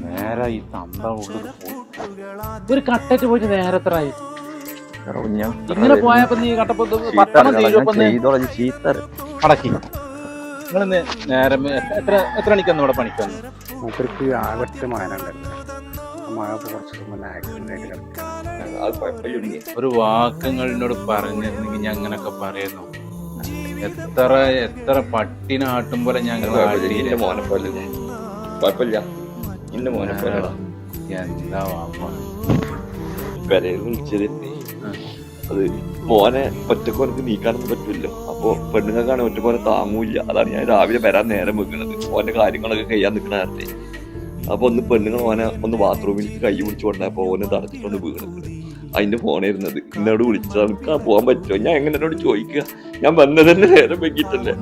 നേരെ ഈ തന്ത ഉള്ളിൽ ഒരു കട്ടറ്റ് പോയിട്ട് നേരെ എത്രയായി ഇങ്ങനെ പോയപ്പോ നീ കട്ടപ്പോ അടക്കി നിങ്ങളിന്ന് നേരെ എത്ര മണിക്കൊന്നും ഇവിടെ പണിക്ക് വന്നു? മൂപ്പർക്ക് ആകത്തെ മകനുണ്ടായിരുന്നു. മഴ കുറച്ച് മുന്നേ ആക്സിഡന്റ് ഒരു വാക്കുകളിനോട് പറഞ്ഞിരുന്നെങ്കിൽ ഞാൻ അങ്ങനൊക്കെ പറയുന്നു. എത്ര പട്ടിനാട്ടും പോലെ ഞങ്ങൾ എന്താ അത് മോനെ ഒറ്റക്കോനക്ക് നീക്കാനൊന്നും പറ്റില്ലല്ലോ. അപ്പൊ പെണ്ണുങ്ങൾക്കാണ് ഒറ്റക്കോനെ താങ്ങൂല്ല. അതാണ് ഞാൻ രാവിലെ വരാൻ നേരം വെക്കുന്നത്. ഓന്റെ കാര്യങ്ങളൊക്കെ കഴിയാൻ നിൽക്കണ നേരത്തെ അപ്പൊ ഒന്ന് പെണ്ണുങ്ങൾ ഓനെ ഒന്ന് ബാത്റൂമിലേക്ക് കൈ പിടിച്ചു കൊണ്ടപ്പോ ഓനെ തടച്ചിട്ടൊന്ന് വീണത്. അതിന്റെ ഫോണായിരുന്നത്. എന്നോട് വിളിച്ചാൽ നിൽക്കാൻ പോകാൻ പറ്റുമോ? ഞാൻ എങ്ങനെ എന്നോട് ചോദിക്കുക? ഞാൻ വന്നത് തന്നെ നേരം വെക്കിട്ടല്ലേ.